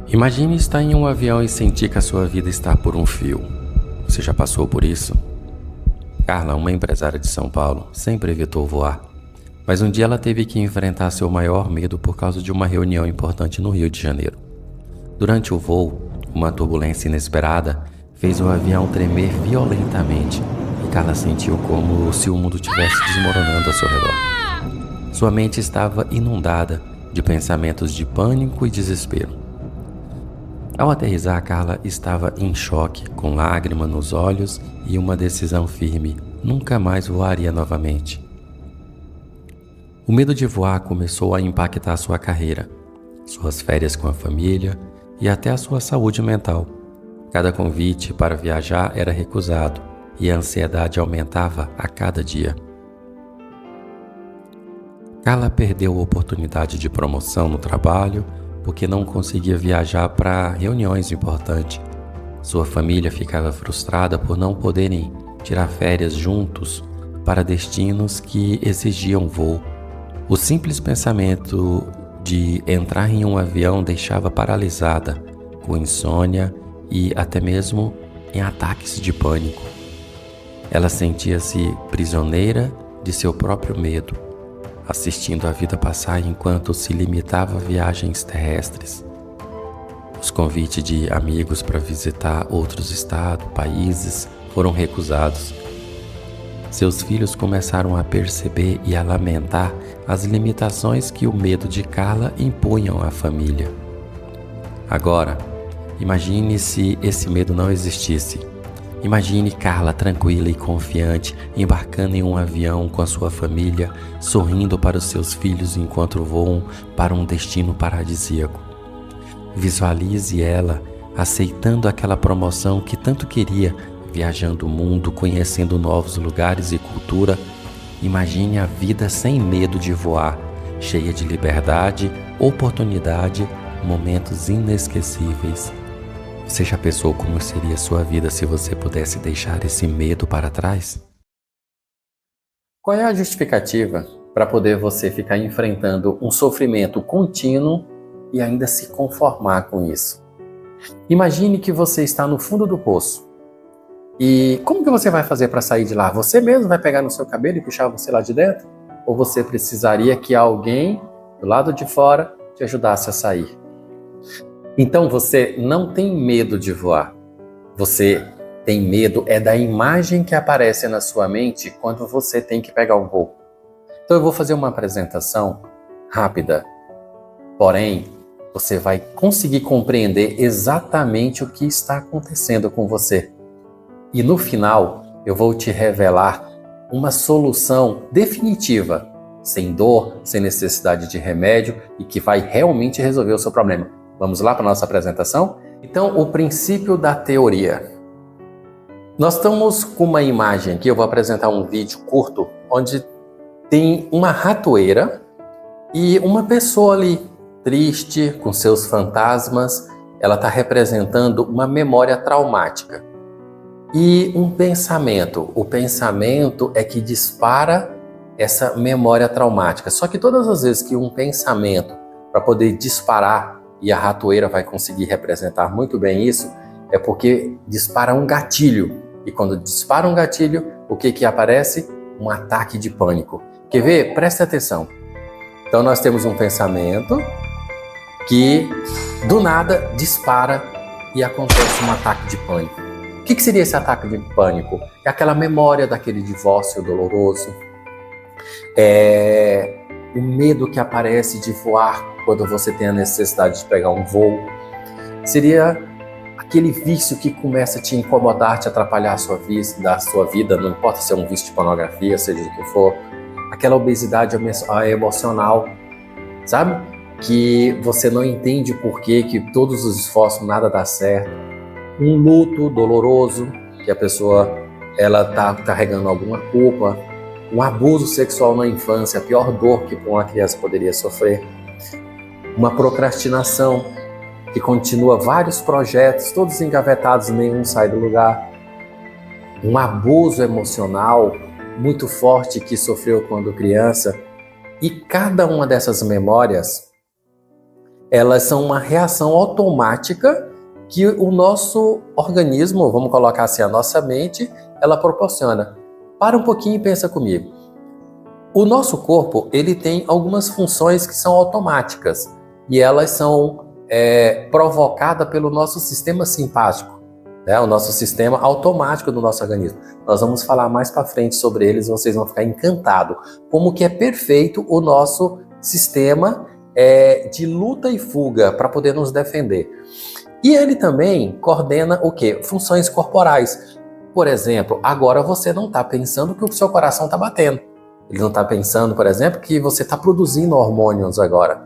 Imagine estar em um avião e sentir que a sua vida está por um fio. Você já passou por isso? Carla, uma empresária de São Paulo, sempre evitou voar. Mas um dia ela teve que enfrentar seu maior medo por causa de uma reunião importante no Rio de Janeiro. Durante o voo, uma turbulência inesperada fez o avião tremer violentamente e Carla sentiu como se o mundo estivesse desmoronando ao seu redor. Sua mente estava inundada de pensamentos de pânico e desespero. Ao aterrissar, Carla estava em choque, com lágrima nos olhos e uma decisão firme: nunca mais voaria novamente. O medo de voar começou a impactar sua carreira, suas férias com a família e até a sua saúde mental. Cada convite para viajar era recusado e a ansiedade aumentava a cada dia. Carla perdeu a oportunidade de promoção no trabalho porque não conseguia viajar para reuniões importantes. Sua família ficava frustrada por não poderem tirar férias juntos para destinos que exigiam voo. O simples pensamento de entrar em um avião deixava paralisada, com insônia e até mesmo em ataques de pânico. Ela sentia-se prisioneira de seu próprio medo, assistindo a vida passar enquanto se limitava a viagens terrestres. Os convites de amigos para visitar outros estados, países, foram recusados. Seus filhos começaram a perceber e a lamentar as limitações que o medo de Carla impunham à família. Agora, imagine se esse medo não existisse. Imagine Carla tranquila e confiante, embarcando em um avião com a sua família, sorrindo para os seus filhos enquanto voam para um destino paradisíaco. Visualize ela aceitando aquela promoção que tanto queria, viajando o mundo, conhecendo novos lugares e cultura. Imagine a vida sem medo de voar, cheia de liberdade, oportunidade, momentos inesquecíveis. Você já pensou como seria sua vida se você pudesse deixar esse medo para trás? Qual é a justificativa para poder você ficar enfrentando um sofrimento contínuo e ainda se conformar com isso? Imagine que você está no fundo do poço. E como que você vai fazer para sair de lá? Você mesmo vai pegar no seu cabelo e puxar você lá de dentro? Ou você precisaria que alguém do lado de fora te ajudasse a sair? Então você não tem medo de voar. Você tem medo da imagem que aparece na sua mente quando você tem que pegar um voo. Então eu vou fazer uma apresentação rápida, porém você vai conseguir compreender exatamente o que está acontecendo com você. E no final eu vou te revelar uma solução definitiva, sem dor, sem necessidade de remédio e que vai realmente resolver o seu problema. Vamos lá para a nossa apresentação? Então, o princípio da teoria. Nós estamos com uma imagem aqui, eu vou apresentar um vídeo curto, onde tem uma ratoeira e uma pessoa ali, triste, com seus fantasmas. Ela está representando uma memória traumática. E um pensamento. O pensamento é que dispara essa memória traumática. Só que todas as vezes que um pensamento, para poder disparar, e a ratoeira vai conseguir representar muito bem isso, é porque dispara um gatilho. E quando dispara um gatilho, o que aparece? Um ataque de pânico. Quer ver? Preste atenção. Então nós temos um pensamento que do nada dispara e acontece um ataque de pânico. O que seria esse ataque de pânico? É aquela memória daquele divórcio doloroso, o medo que aparece de voar quando você tem a necessidade de pegar um voo. Seria aquele vício que começa a te incomodar, te atrapalhar da sua vida, não importa se é um vício de pornografia, seja o que for. Aquela obesidade emocional, sabe? Que você não entende o porquê, que todos os esforços nada dá certo. Um luto doloroso, que a pessoa está carregando alguma culpa. Um abuso sexual na infância, a pior dor que uma criança poderia sofrer. Uma procrastinação que continua vários projetos, todos engavetados, nenhum sai do lugar. Um abuso emocional muito forte que sofreu quando criança. E cada uma dessas memórias Elas são uma reação automática que o nosso organismo, vamos colocar assim, a nossa mente, ela proporciona. Para um pouquinho e pensa comigo. O nosso corpo, ele tem algumas funções que são automáticas e elas são provocadas pelo nosso sistema simpático, né? O nosso sistema automático do nosso organismo. Nós vamos falar mais para frente sobre eles, vocês vão ficar encantados. Como que é perfeito o nosso sistema de luta e fuga para poder nos defender. E ele também coordena o quê? Funções corporais. Por exemplo, agora você não está pensando que o seu coração está batendo. Ele não está pensando, por exemplo, que você está produzindo hormônios agora.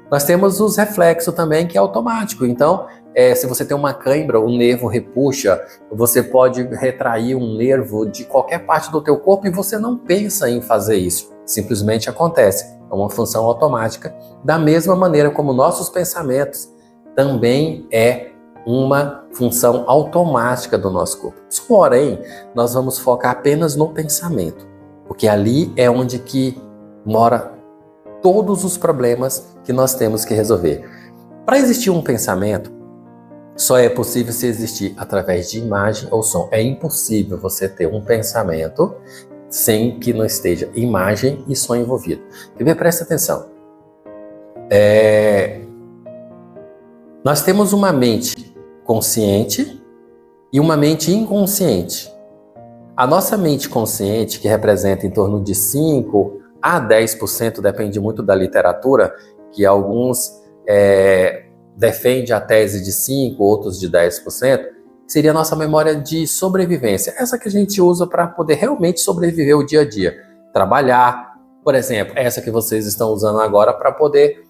Nós temos os reflexos também, que é automático. Então, se você tem uma cãibra, um nervo repuxa, você pode retrair um nervo de qualquer parte do teu corpo e você não pensa em fazer isso. Simplesmente acontece. É uma função automática. Da mesma maneira como nossos pensamentos também é uma função automática do nosso corpo. Porém, nós vamos focar apenas no pensamento, porque ali é onde que mora todos os problemas que nós temos que resolver. Para existir um pensamento, só é possível se existir através de imagem ou som. É impossível você ter um pensamento sem que não esteja imagem e som envolvido. Presta atenção. Nós temos uma mente consciente e uma mente inconsciente. A nossa mente consciente, que representa em torno de 5 a 10%, depende muito da literatura, que alguns defendem a tese de 5%, outros de 10%, seria a nossa memória de sobrevivência. Essa que a gente usa para poder realmente sobreviver o dia a dia. Trabalhar, por exemplo, essa que vocês estão usando agora para poder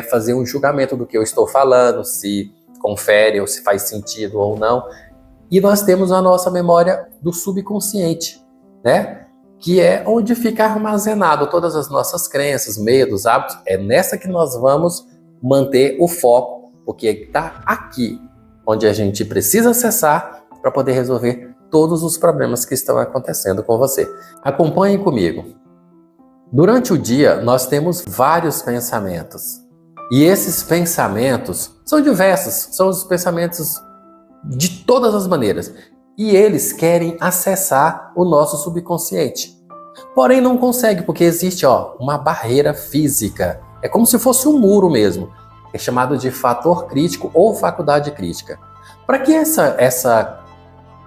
fazer um julgamento do que eu estou falando, se confere ou se faz sentido ou não. E nós temos a nossa memória do subconsciente, né? Que é onde fica armazenado todas as nossas crenças, medos, hábitos. É nessa que nós vamos manter o foco, porque está aqui onde a gente precisa acessar para poder resolver todos os problemas que estão acontecendo com você. Acompanhe comigo. Durante o dia, nós temos vários pensamentos. E esses pensamentos são diversos, são os pensamentos de todas as maneiras. E eles querem acessar o nosso subconsciente. Porém, não consegue, porque existe uma barreira física. É como se fosse um muro mesmo. É chamado de fator crítico ou faculdade crítica. Para que essa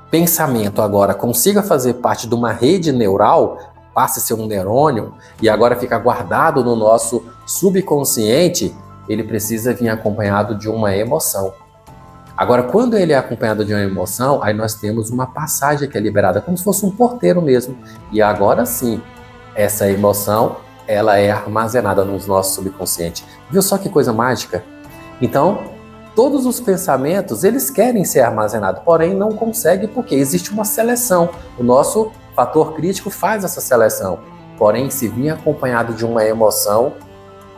pensamento agora consiga fazer parte de uma rede neural, passe a ser um neurônio e agora fica guardado no nosso subconsciente, ele precisa vir acompanhado de uma emoção. Agora, quando ele é acompanhado de uma emoção, aí nós temos uma passagem que é liberada, como se fosse um porteiro mesmo. E agora sim, essa emoção, ela é armazenada no nosso subconsciente. Viu só que coisa mágica? Então, todos os pensamentos, eles querem ser armazenados, porém não conseguem porque existe uma seleção. O nosso fator crítico faz essa seleção. Porém, se vir acompanhado de uma emoção,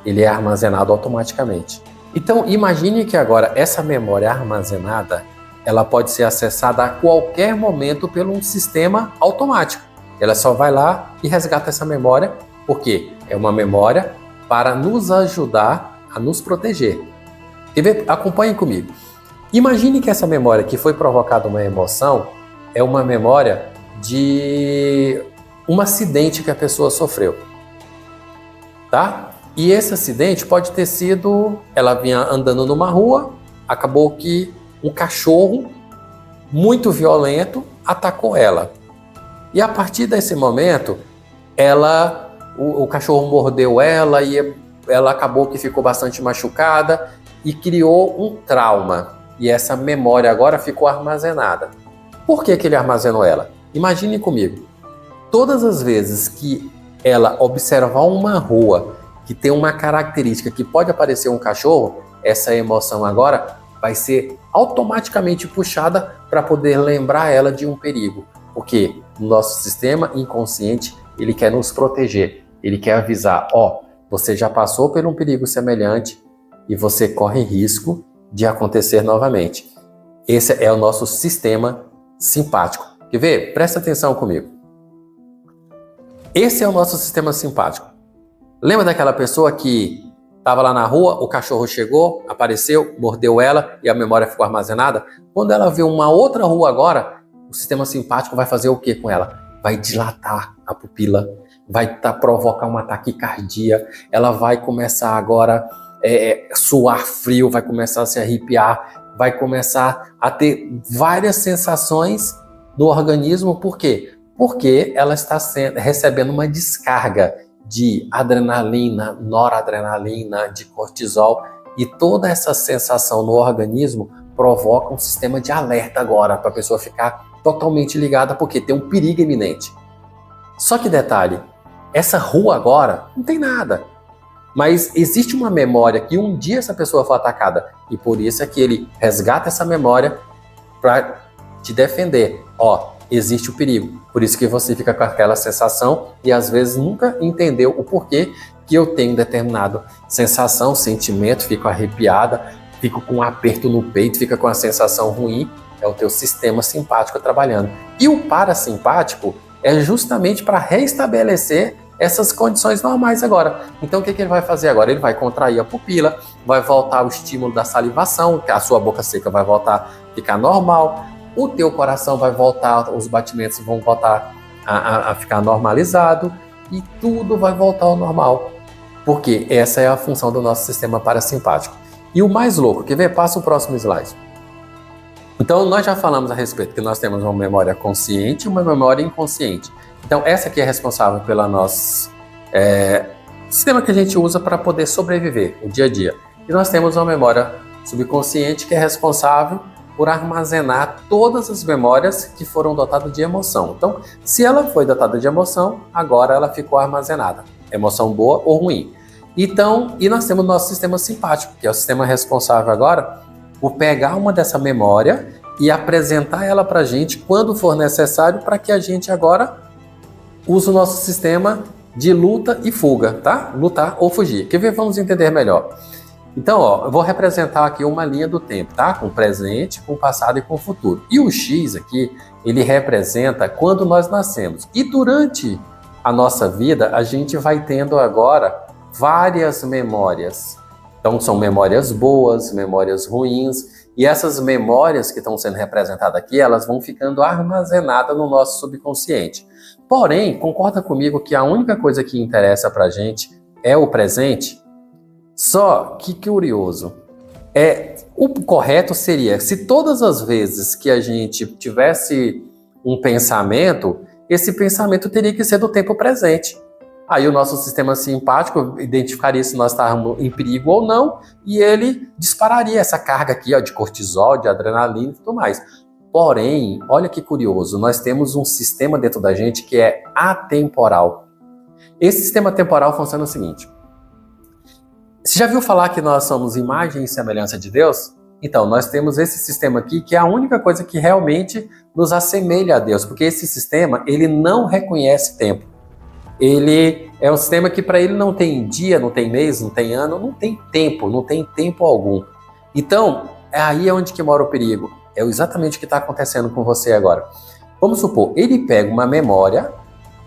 ele é armazenado automaticamente. Então, imagine que agora essa memória armazenada, ela pode ser acessada a qualquer momento pelo um sistema automático. Ela só vai lá e resgata essa memória, porque é uma memória para nos ajudar a nos proteger. Quer ver? Acompanhe comigo. Imagine que essa memória que foi provocada uma emoção é uma memória de um acidente que a pessoa sofreu. Tá? E esse acidente pode ter sido, ela vinha andando numa rua, acabou que um cachorro muito violento atacou ela. E a partir desse momento, o cachorro mordeu ela e ela acabou que ficou bastante machucada e criou um trauma. E essa memória agora ficou armazenada. Por que ele armazenou ela? Imagine comigo, todas as vezes que ela observar uma rua que tem uma característica que pode aparecer um cachorro, essa emoção agora vai ser automaticamente puxada para poder lembrar ela de um perigo. Porque o nosso sistema inconsciente, ele quer nos proteger, ele quer avisar, você já passou por um perigo semelhante e você corre risco de acontecer novamente. Esse é o nosso sistema simpático. Quer ver? Presta atenção comigo. Esse é o nosso sistema simpático. Lembra daquela pessoa que Estava lá na rua, o cachorro chegou, apareceu, mordeu ela e a memória ficou armazenada. Quando ela vê uma outra rua agora, o sistema simpático vai fazer o que com ela? Vai dilatar a pupila, vai provocar uma taquicardia, ela vai começar agora suar frio, vai começar a se arrepiar, vai começar a ter várias sensações no organismo. Por quê? Porque ela está recebendo uma descarga de adrenalina, noradrenalina, de cortisol, e toda essa sensação no organismo provoca um sistema de alerta agora para a pessoa ficar totalmente ligada, porque tem um perigo iminente. Só que detalhe, essa rua agora não tem nada, mas existe uma memória que um dia essa pessoa foi atacada, e por isso é que ele resgata essa memória para te defender. Existe o perigo, por isso que você fica com aquela sensação e às vezes nunca entendeu o porquê que eu tenho determinada sensação, sentimento, fico arrepiada, fico com um aperto no peito, fica com a sensação ruim. É o teu sistema simpático trabalhando. E o parasimpático é justamente para reestabelecer essas condições normais agora. Então o que ele vai fazer agora? Ele vai contrair a pupila, vai voltar o estímulo da salivação, que a sua boca seca vai voltar a ficar normal, o teu coração vai voltar, os batimentos vão voltar a ficar normalizado e tudo vai voltar ao normal. Porque essa é a função do nosso sistema parasimpático. E o mais louco, quer ver? Passa o próximo slide. Então, nós já falamos a respeito que nós temos uma memória consciente e uma memória inconsciente. Então, essa aqui é responsável pelo nosso sistema que a gente usa para poder sobreviver, o dia a dia. E nós temos uma memória subconsciente que é responsável por armazenar todas as memórias que foram dotadas de emoção. Então, se ela foi dotada de emoção, agora ela ficou armazenada. Emoção boa ou ruim. Então, e nós temos o nosso sistema simpático, que é o sistema responsável agora por pegar uma dessa memória e apresentar ela para a gente quando for necessário, para que a gente agora use o nosso sistema de luta e fuga, tá? Lutar ou fugir. Quer ver? Vamos entender melhor. Então, eu vou representar aqui uma linha do tempo, tá? Com presente, com passado e com futuro. E o X aqui, ele representa quando nós nascemos. E durante a nossa vida, a gente vai tendo agora várias memórias. Então, são memórias boas, memórias ruins. E essas memórias que estão sendo representadas aqui, elas vão ficando armazenadas no nosso subconsciente. Porém, concorda comigo que a única coisa que interessa pra gente é o presente? Só que curioso, o correto seria, se todas as vezes que a gente tivesse um pensamento, esse pensamento teria que ser do tempo presente. Aí o nosso sistema simpático identificaria se nós estávamos em perigo ou não, e ele dispararia essa carga aqui, de cortisol, de adrenalina e tudo mais. Porém, olha que curioso, nós temos um sistema dentro da gente que é atemporal. Esse sistema temporal funciona o seguinte: você já viu falar que nós somos imagem e semelhança de Deus? Então, nós temos esse sistema aqui que é a única coisa que realmente nos assemelha a Deus, porque esse sistema, ele não reconhece tempo. Ele é um sistema que para ele não tem dia, não tem mês, não tem ano, não tem tempo algum. Então, aí é onde que mora o perigo. É exatamente o que está acontecendo com você agora. Vamos supor, ele pega uma memória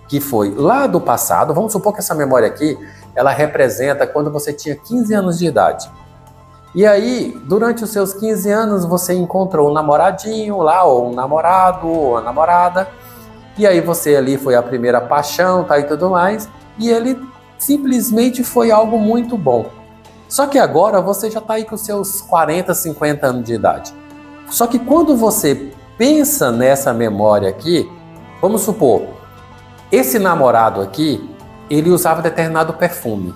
que foi lá do passado, vamos supor que essa memória aqui, ela representa quando você tinha 15 anos de idade. E aí, durante os seus 15 anos, você encontrou um namoradinho lá, ou um namorado, ou uma namorada, e aí você ali foi a primeira paixão, tá, e tudo mais, e ele simplesmente foi algo muito bom. Só que agora você já tá aí com seus 40, 50 anos de idade. Só que quando você pensa nessa memória aqui, vamos supor, esse namorado aqui, ele usava determinado perfume.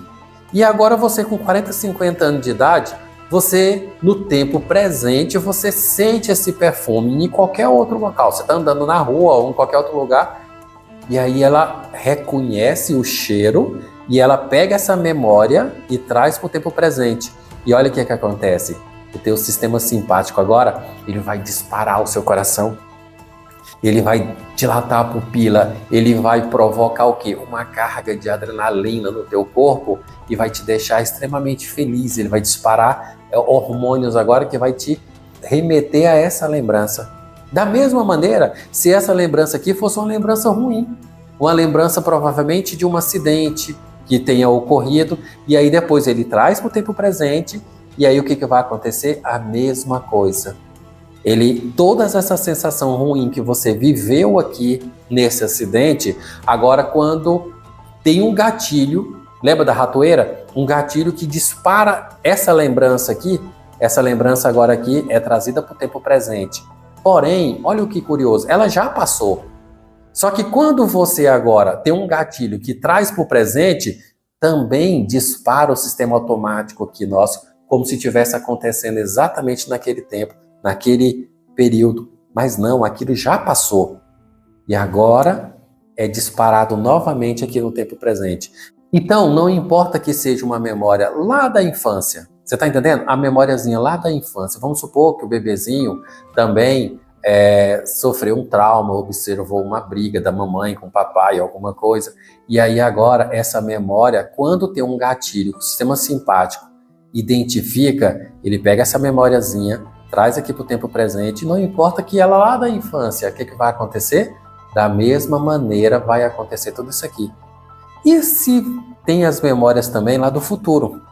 E agora você com 40, 50 anos de idade, você, no tempo presente, você sente esse perfume em qualquer outro local. Você está andando na rua ou em qualquer outro lugar, e aí ela reconhece o cheiro e ela pega essa memória e traz para o tempo presente. E olha o que acontece. O teu sistema simpático agora, ele vai disparar o seu coração. Ele vai dilatar a pupila, ele vai provocar o quê? Uma carga de adrenalina no teu corpo e vai te deixar extremamente feliz. Ele vai disparar hormônios agora que vai te remeter a essa lembrança. Da mesma maneira, se essa lembrança aqui fosse uma lembrança ruim, uma lembrança provavelmente de um acidente, que tenha ocorrido, e aí depois ele traz para o tempo presente, e aí o que vai acontecer? A mesma coisa. Todas essa sensação ruim que você viveu aqui nesse acidente, agora quando tem um gatilho, lembra da ratoeira? Um gatilho que dispara essa lembrança aqui, essa lembrança agora aqui é trazida para o tempo presente. Porém, olha o que curioso, ela já passou. Só que quando você agora tem um gatilho que traz para o presente, também dispara o sistema automático aqui nosso, como se estivesse acontecendo exatamente naquele tempo, naquele período. Mas não, aquilo já passou. E agora é disparado novamente aqui no tempo presente. Então, não importa que seja uma memória lá da infância. Você está entendendo? A memóriazinha lá da infância. Vamos supor que o bebezinho também sofreu um trauma, observou uma briga da mamãe com o papai, alguma coisa. E aí agora, essa memória, quando tem um gatilho, o sistema simpático identifica, ele pega essa memóriazinha, traz aqui para o tempo presente, não importa que ela lá da infância, o que vai acontecer? Da mesma maneira vai acontecer tudo isso aqui. E se tem as memórias também lá do futuro?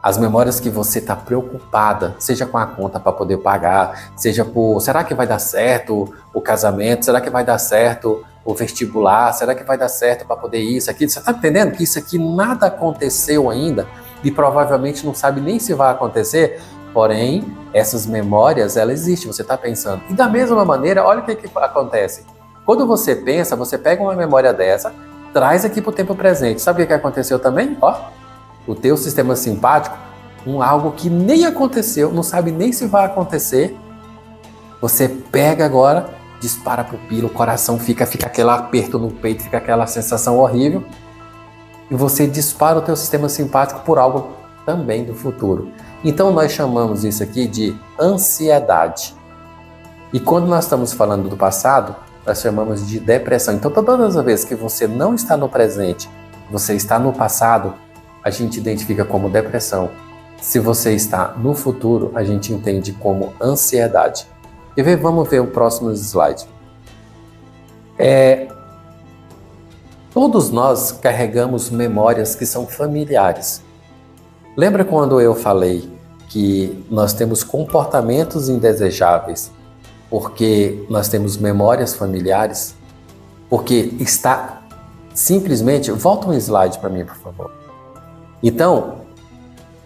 As memórias que você está preocupada, seja com a conta para poder pagar, seja por, será que vai dar certo o casamento? Será que vai dar certo o vestibular? Será que vai dar certo para poder isso, aquilo? Você está entendendo que isso aqui nada aconteceu ainda e provavelmente não sabe nem se vai acontecer? Porém, essas memórias, elas existem, você está pensando. E da mesma maneira, olha o que acontece. Quando você pensa, você pega uma memória dessa, traz aqui para o tempo presente. Sabe o que aconteceu também? Ó, o teu sistema simpático, algo que nem aconteceu, não sabe nem se vai acontecer, você pega agora, dispara pro pilo, o coração fica aquele aperto no peito, fica aquela sensação horrível, e você dispara o teu sistema simpático por algo também do futuro. Então nós chamamos isso aqui de ansiedade. E quando nós estamos falando do passado, nós chamamos de depressão. Então todas as vezes que você não está no presente, você está no passado, a gente identifica como depressão. Se você está no futuro, a gente entende como ansiedade. Vamos ver o próximo slide. Todos nós carregamos memórias que são familiares. Lembra quando eu falei que nós temos comportamentos indesejáveis porque nós temos memórias familiares? Porque está simplesmente... Volta um slide para mim, por favor. Então,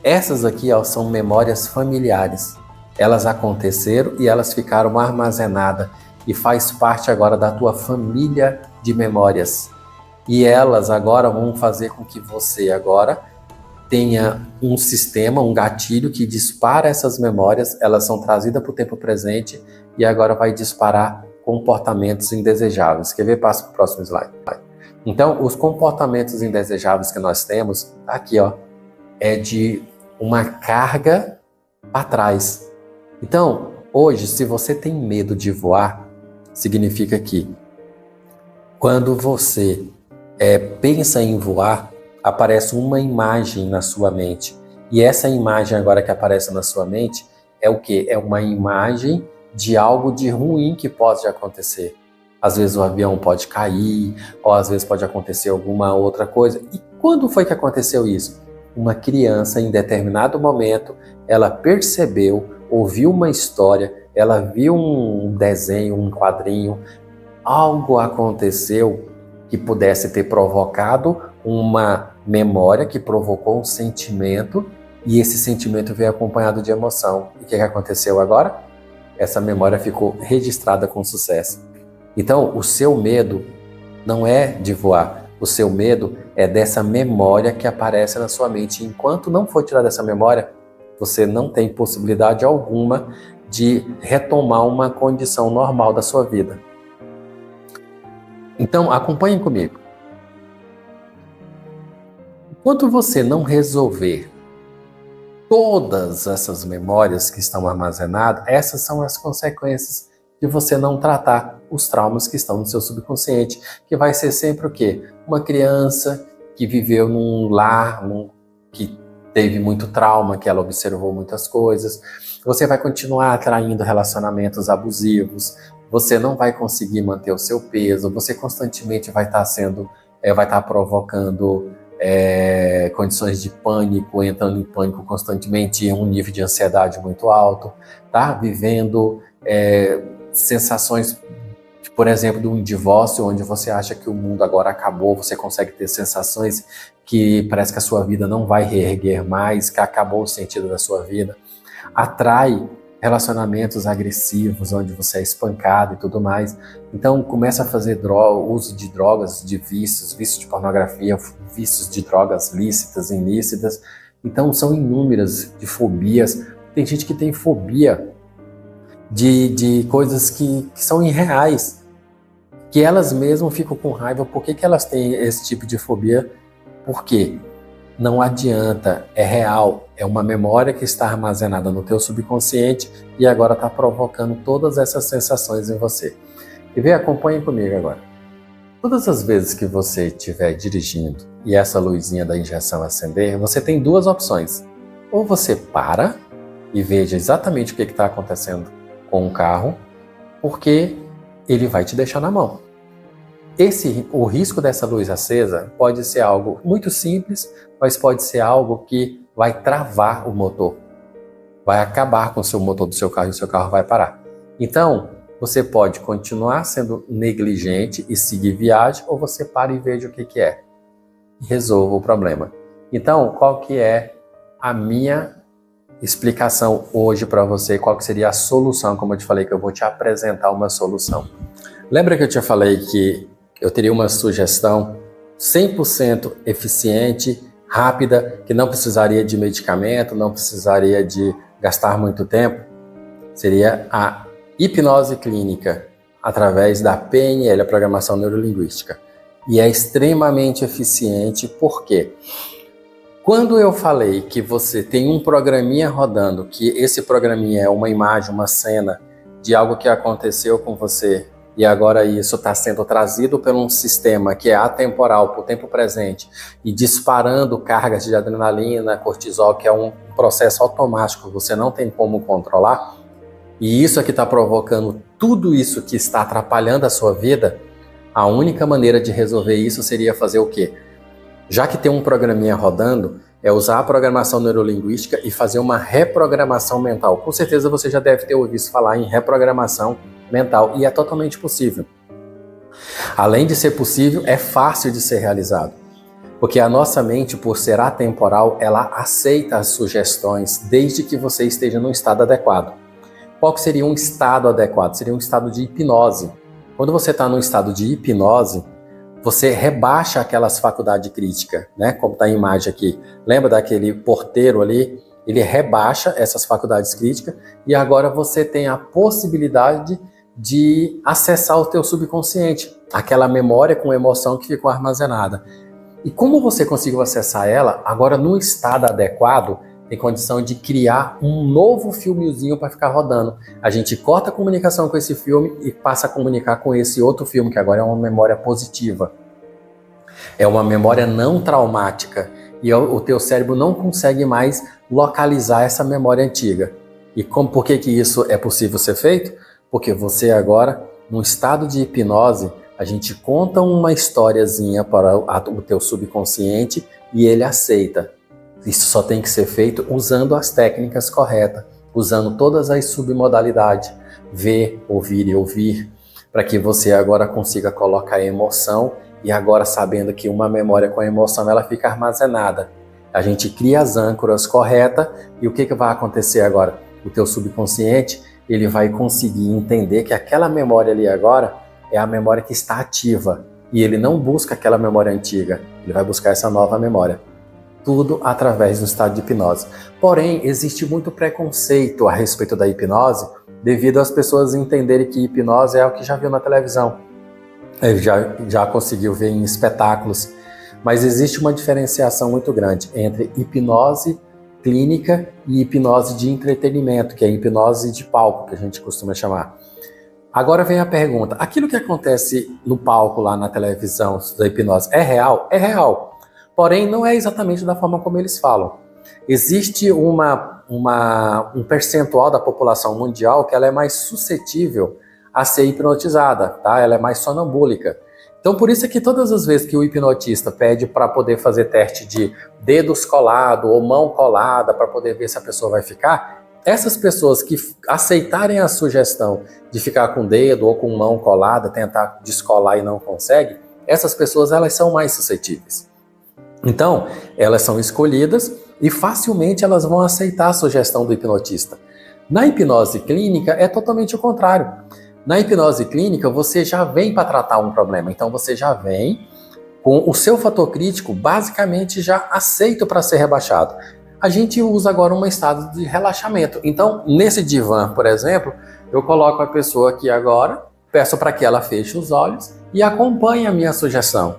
essas aqui são memórias familiares. Elas aconteceram e elas ficaram armazenadas e faz parte agora da tua família de memórias. E elas agora vão fazer com que você agora tenha um sistema, um gatilho que dispara essas memórias, elas são trazidas para o tempo presente e agora vai disparar comportamentos indesejáveis. Quer ver? Passa para o próximo slide. Então, os comportamentos indesejáveis que nós temos, aqui é de uma carga para trás. Então, hoje, se você tem medo de voar, significa que quando você pensa em voar, aparece uma imagem na sua mente. E essa imagem agora que aparece na sua mente é o quê? É uma imagem de algo de ruim que pode acontecer. Às vezes o avião pode cair, ou às vezes pode acontecer alguma outra coisa. E quando foi que aconteceu isso? Uma criança, em determinado momento, ela percebeu, ouviu uma história, ela viu um desenho, um quadrinho, algo aconteceu que pudesse ter provocado uma memória, que provocou um sentimento, e esse sentimento veio acompanhado de emoção. E o que aconteceu agora? Essa memória ficou registrada com sucesso. Então, o seu medo não é de voar, o seu medo é dessa memória que aparece na sua mente. Enquanto não for tirada essa memória, você não tem possibilidade alguma de retomar uma condição normal da sua vida. Então, acompanhem comigo. Enquanto você não resolver todas essas memórias que estão armazenadas, essas são as consequências de você não tratar os traumas que estão no seu subconsciente, que vai ser sempre o quê? Uma criança que viveu num lar, que teve muito trauma, que ela observou muitas coisas. Você vai continuar atraindo relacionamentos abusivos, você não vai conseguir manter o seu peso, você constantemente vai estar provocando condições de pânico, entrando em pânico constantemente, em um nível de ansiedade muito alto, tá? Vivendo sensações, por exemplo, de um divórcio, onde você acha que o mundo agora acabou, você consegue ter sensações que parece que a sua vida não vai reerguer mais, que acabou o sentido da sua vida. Atrai relacionamentos agressivos, onde você é espancado e tudo mais. Então, começa a fazer uso de drogas, de vícios de pornografia, vícios de drogas lícitas, ilícitas. Então, são inúmeras de fobias. Tem gente que tem fobia de coisas que são irreais, que elas mesmas ficam com raiva. Por que elas têm esse tipo de fobia? Por quê? Não adianta, é real, é uma memória que está armazenada no teu subconsciente e agora está provocando todas essas sensações em você. E vem, acompanhe comigo agora. Todas as vezes que você estiver dirigindo e essa luzinha da injeção acender, você tem duas opções. Ou você para e veja exatamente o que está acontecendo com o carro, porque ele vai te deixar na mão. O risco dessa luz acesa pode ser algo muito simples, mas pode ser algo que vai travar o motor, vai acabar com o motor do seu carro e o seu carro vai parar. Então, você pode continuar sendo negligente e seguir viagem, ou você para e veja o que é e resolva o problema. Então, qual que é a minha explicação hoje para você? Qual que seria a solução? Como eu te falei, que eu vou te apresentar uma solução. Lembra que eu te falei que eu teria uma sugestão 100% eficiente, rápida, que não precisaria de medicamento, não precisaria de gastar muito tempo? Seria a hipnose clínica, através da PNL, a Programação Neurolinguística. E é extremamente eficiente, por quê? Quando eu falei que você tem um programinha rodando, que esse programinha é uma imagem, uma cena de algo que aconteceu com você, e agora isso está sendo trazido por um sistema que é atemporal, para o tempo presente, e disparando cargas de adrenalina, cortisol, que é um processo automático, você não tem como controlar, e isso aqui está provocando tudo isso que está atrapalhando a sua vida. A única maneira de resolver isso seria fazer o quê? Já que tem um programinha rodando, é usar a programação neurolinguística e fazer uma reprogramação mental. Com certeza você já deve ter ouvido falar em reprogramação mental, e é totalmente possível. Além de ser possível, é fácil de ser realizado. Porque a nossa mente, por ser atemporal, ela aceita as sugestões desde que você esteja num estado adequado. Qual que seria um estado adequado? Seria um estado de hipnose. Quando você está num estado de hipnose, você rebaixa aquelas faculdades críticas, né? Como está a imagem aqui. Lembra daquele porteiro ali? Ele rebaixa essas faculdades críticas e agora você tem a possibilidade de acessar o teu subconsciente, aquela memória com emoção que ficou armazenada. E como você conseguiu acessar ela, agora num estado adequado, tem condição de criar um novo filmezinho para ficar rodando. A gente corta a comunicação com esse filme e passa a comunicar com esse outro filme, que agora é uma memória positiva. É uma memória não traumática. E o teu cérebro não consegue mais localizar essa memória antiga. E por que isso é possível ser feito? Porque você agora, num estado de hipnose, a gente conta uma historiazinha para o teu subconsciente e ele aceita. Isso só tem que ser feito usando as técnicas corretas, usando todas as submodalidades, ver, ouvir e ouvir, para que você agora consiga colocar a emoção e agora sabendo que uma memória com a emoção ela fica armazenada. A gente cria as âncoras corretas e o que vai acontecer agora? O teu subconsciente ele vai conseguir entender que aquela memória ali agora é a memória que está ativa e ele não busca aquela memória antiga, ele vai buscar essa nova memória. Tudo através do estado de hipnose. Porém, existe muito preconceito a respeito da hipnose devido às pessoas entenderem que hipnose é o que já viu na televisão, já conseguiu ver em espetáculos, mas existe uma diferenciação muito grande entre hipnose clínica e hipnose de entretenimento, que é a hipnose de palco, que a gente costuma chamar. Agora vem a pergunta, aquilo que acontece no palco lá na televisão da hipnose é real? É real. Porém, não é exatamente da forma como eles falam. Existe um percentual da população mundial que ela é mais suscetível a ser hipnotizada, tá? Ela é mais sonambúlica. Então, por isso é que todas as vezes que o hipnotista pede para poder fazer teste de dedos colados ou mão colada para poder ver se a pessoa vai ficar, essas pessoas que aceitarem a sugestão de ficar com dedo ou com mão colada, tentar descolar e não consegue, essas pessoas elas são mais suscetíveis. Então, elas são escolhidas e facilmente elas vão aceitar a sugestão do hipnotista. Na hipnose clínica é totalmente o contrário. Na hipnose clínica você já vem para tratar um problema, então você já vem com o seu fator crítico basicamente já aceito para ser rebaixado. A gente usa agora um estado de relaxamento. Então, nesse divã, por exemplo, eu coloco a pessoa aqui agora, peço para que ela feche os olhos e acompanhe a minha sugestão.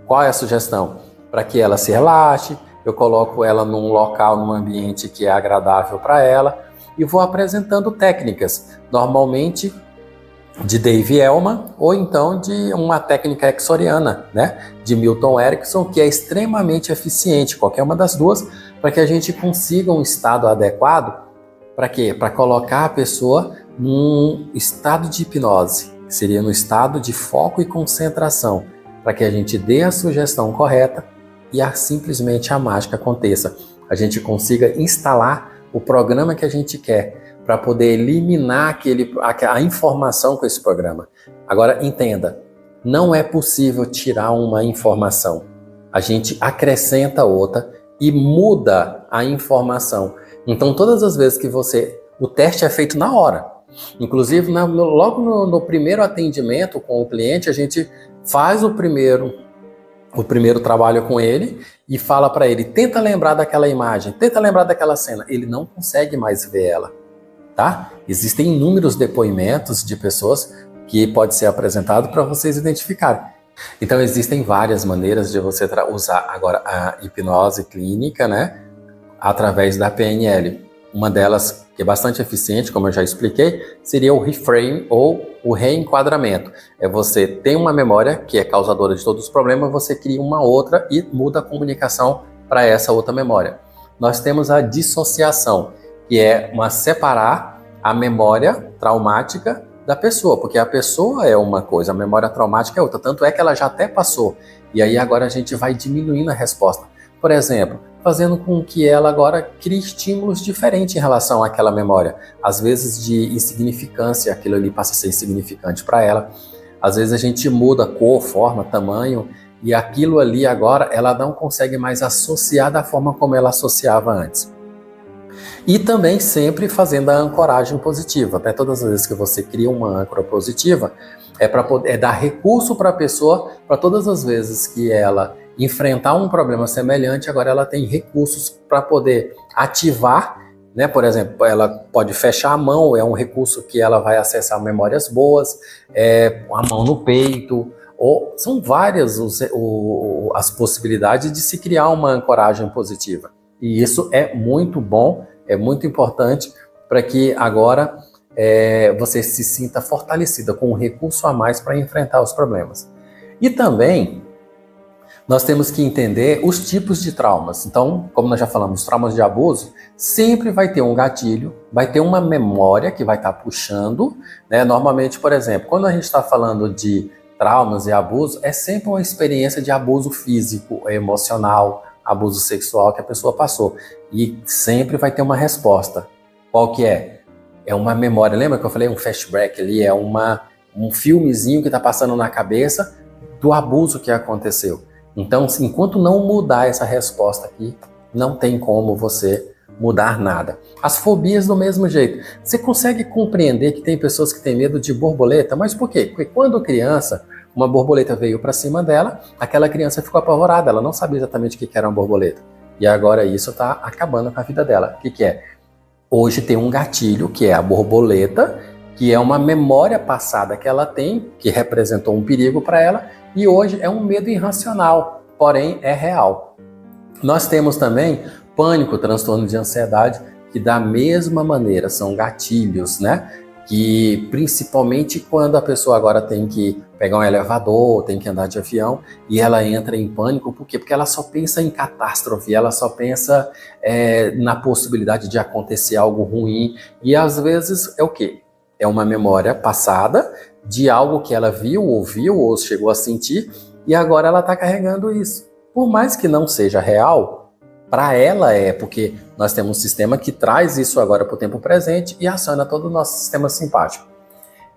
Qual é a sugestão? Para que ela se relaxe, eu coloco ela num local, num ambiente que é agradável para ela e vou apresentando técnicas, normalmente de Dave Elman ou então de uma técnica exoriana, né, de Milton Erickson, que é extremamente eficiente, qualquer uma das duas, para que a gente consiga um estado adequado. Para quê? Para colocar a pessoa num estado de hipnose, que seria no estado de foco e concentração, para que a gente dê a sugestão correta e simplesmente a mágica aconteça. A gente consiga instalar o programa que a gente quer para poder eliminar a informação com esse programa. Agora, entenda, não é possível tirar uma informação. A gente acrescenta outra e muda a informação. Então, todas as vezes que o teste é feito na hora. Inclusive, logo no primeiro atendimento com o cliente, a gente faz o primeiro trabalho com ele e fala para ele, tenta lembrar daquela imagem, tenta lembrar daquela cena. Ele não consegue mais ver ela, tá? Existem inúmeros depoimentos de pessoas que pode ser apresentado para vocês identificarem. Então, existem várias maneiras de você usar agora a hipnose clínica, né? Através da PNL. Uma delas, que é bastante eficiente, como eu já expliquei, seria o reframe ou o reenquadramento. É você ter uma memória que é causadora de todos os problemas, você cria uma outra e muda a comunicação para essa outra memória. Nós temos a dissociação, que é separar a memória traumática da pessoa, porque a pessoa é uma coisa, a memória traumática é outra, tanto é que ela já até passou. E aí agora a gente vai diminuindo a resposta. Por exemplo, fazendo com que ela agora crie estímulos diferentes em relação àquela memória. Às vezes de insignificância, aquilo ali passa a ser insignificante para ela. Às vezes a gente muda cor, forma, tamanho, e aquilo ali agora ela não consegue mais associar da forma como ela associava antes. E também sempre fazendo a ancoragem positiva. Até todas as vezes que você cria uma âncora positiva, é dar recurso para a pessoa, para todas as vezes que ela enfrentar um problema semelhante, agora ela tem recursos para poder ativar, né? Por exemplo, ela pode fechar a mão, é um recurso que ela vai acessar memórias boas, a mão no peito, ou são várias as possibilidades de se criar uma ancoragem positiva. E isso é muito bom, é muito importante para que agora você se sinta fortalecida com um recurso a mais para enfrentar os problemas. E também nós temos que entender os tipos de traumas. Então, como nós já falamos, traumas de abuso, sempre vai ter um gatilho, vai ter uma memória que vai estar puxando, né? Normalmente, por exemplo, quando a gente está falando de traumas e abuso, é sempre uma experiência de abuso físico, emocional, abuso sexual que a pessoa passou. E sempre vai ter uma resposta. Qual que é? É uma memória. Lembra que eu falei um flashback ali? É um filmezinho que está passando na cabeça do abuso que aconteceu. Então, enquanto não mudar essa resposta aqui, não tem como você mudar nada. As fobias do mesmo jeito. Você consegue compreender que tem pessoas que têm medo de borboleta? Mas por quê? Porque quando criança, uma borboleta veio para cima dela, aquela criança ficou apavorada, ela não sabia exatamente o que era uma borboleta. E agora isso está acabando com a vida dela. O que é? Hoje tem um gatilho, que é a borboleta, que é uma memória passada que ela tem, que representou um perigo para ela, e hoje é um medo irracional, porém é real. Nós temos também pânico, transtorno de ansiedade, que da mesma maneira são gatilhos, né? Que principalmente quando a pessoa agora tem que pegar um elevador, tem que andar de avião, e ela entra em pânico, por quê? Porque ela só pensa em catástrofe, ela só pensa na possibilidade de acontecer algo ruim, e às vezes é o quê? É uma memória passada de algo que ela viu, ouviu ou chegou a sentir, e agora ela está carregando isso. Por mais que não seja real, para ela é, porque nós temos um sistema que traz isso agora para o tempo presente e aciona todo o nosso sistema simpático.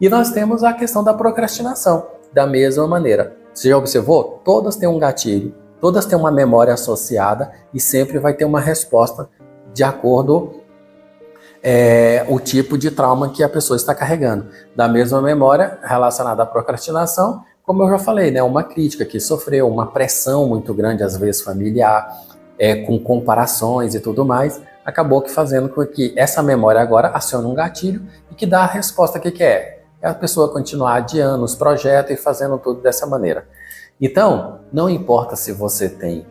E nós temos a questão da procrastinação, da mesma maneira. Você já observou? Todas têm um gatilho, todas têm uma memória associada e sempre vai ter uma resposta de acordo o tipo de trauma que a pessoa está carregando. Da mesma memória relacionada à procrastinação, como eu já falei, né, uma crítica que sofreu, uma pressão muito grande, às vezes familiar, com comparações e tudo mais, acabou que fazendo com que essa memória agora acione um gatilho e que dá a resposta que quer. É a pessoa continuar adiando os projetos e fazendo tudo dessa maneira. Então, não importa se você tem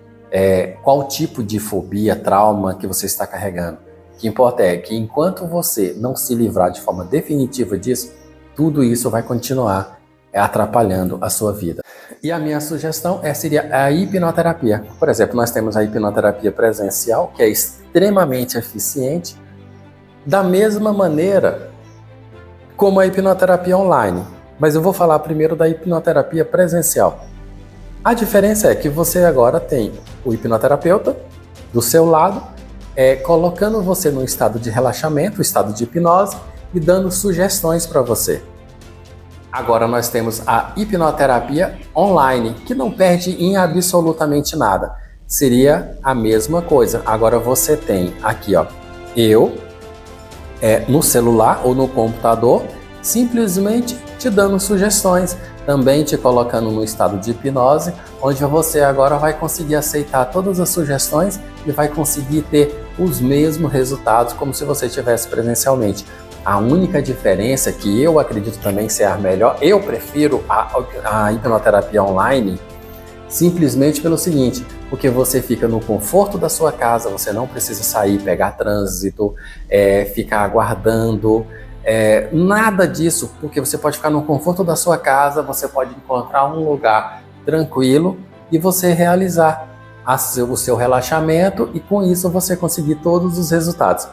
qual tipo de fobia, trauma que você está carregando. O que importa é que enquanto você não se livrar de forma definitiva disso, tudo isso vai continuar atrapalhando a sua vida. E a minha sugestão seria a hipnoterapia. Por exemplo, nós temos a hipnoterapia presencial, que é extremamente eficiente, da mesma maneira como a hipnoterapia online. Mas eu vou falar primeiro da hipnoterapia presencial. A diferença é que você agora tem o hipnoterapeuta do seu lado, colocando você num estado de relaxamento, estado de hipnose, e dando sugestões para você. Agora nós temos a hipnoterapia online, que não perde em absolutamente nada. Seria a mesma coisa. Agora você tem aqui, ó, no celular ou no computador, simplesmente te dando sugestões, também te colocando no estado de hipnose, onde você agora vai conseguir aceitar todas as sugestões e vai conseguir ter os mesmos resultados como se você estivesse presencialmente. A única diferença, que eu acredito também ser a melhor, eu prefiro a hipnoterapia online, simplesmente pelo seguinte, porque você fica no conforto da sua casa, você não precisa sair, pegar trânsito, ficar aguardando, nada disso, porque você pode ficar no conforto da sua casa, você pode encontrar um lugar tranquilo e você realizar o seu relaxamento e com isso você conseguir todos os resultados.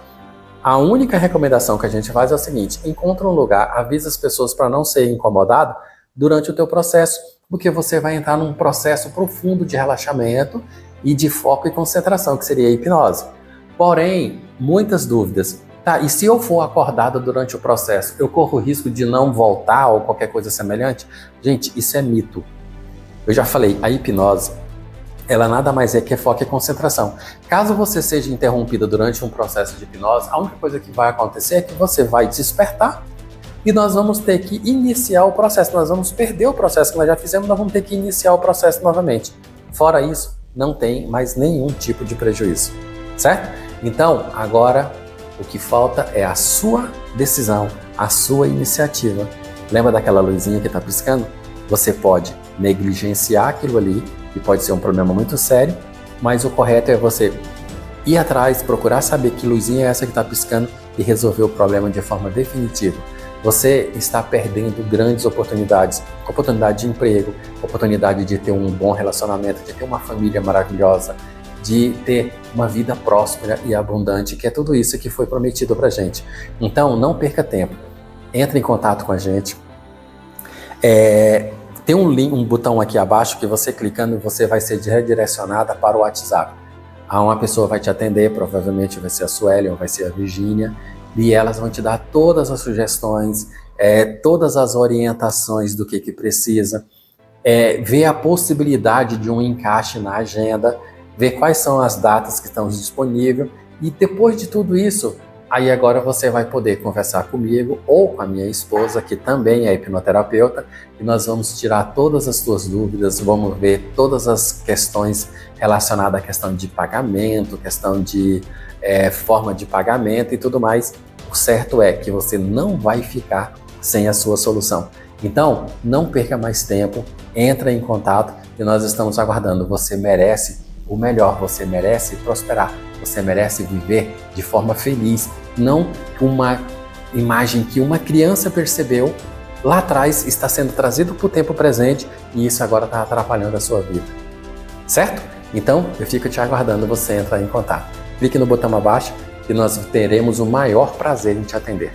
A única recomendação que a gente faz é o seguinte: encontra um lugar, avisa as pessoas para não ser incomodado durante o teu processo, porque você vai entrar num processo profundo de relaxamento e de foco e concentração, que seria a hipnose. Porém, muitas dúvidas. Tá, e se eu for acordado durante o processo, eu corro o risco de não voltar ou qualquer coisa semelhante? Gente, isso é mito. Eu já falei, a hipnose, ela nada mais é que foco e concentração. Caso você seja interrompida durante um processo de hipnose, a única coisa que vai acontecer é que você vai despertar e nós vamos ter que iniciar o processo. Nós vamos perder o processo que nós já fizemos, nós vamos ter que iniciar o processo novamente. Fora isso, não tem mais nenhum tipo de prejuízo, certo? Então, agora o que falta é a sua decisão, a sua iniciativa. Lembra daquela luzinha que está piscando? Você pode negligenciar aquilo ali, que pode ser um problema muito sério, mas o correto é você ir atrás, procurar saber que luzinha é essa que está piscando e resolver o problema de forma definitiva. Você está perdendo grandes oportunidades, oportunidade de emprego, oportunidade de ter um bom relacionamento, de ter uma família maravilhosa, de ter uma vida próspera e abundante, que é tudo isso que foi prometido pra gente. Então, não perca tempo. Entre em contato com a gente. Tem um botão aqui abaixo que você clicando você vai ser redirecionada para o WhatsApp. Uma pessoa vai te atender, provavelmente vai ser a Sueli ou vai ser a Virgínia, e elas vão te dar todas as sugestões, todas as orientações do que precisa, ver a possibilidade de um encaixe na agenda, ver quais são as datas que estão disponíveis, e depois de tudo isso, aí agora você vai poder conversar comigo ou com a minha esposa, que também é hipnoterapeuta, e nós vamos tirar todas as suas dúvidas, vamos ver todas as questões relacionadas à questão de pagamento, questão de forma de pagamento e tudo mais. O certo é que você não vai ficar sem a sua solução. Então, não perca mais tempo, entra em contato e nós estamos aguardando. Você merece o melhor, você merece prosperar, você merece viver de forma feliz, não uma imagem que uma criança percebeu lá atrás está sendo trazido para o tempo presente e isso agora está atrapalhando a sua vida, certo? Então, eu fico te aguardando você entrar em contato. Clique no botão abaixo e nós teremos o maior prazer em te atender.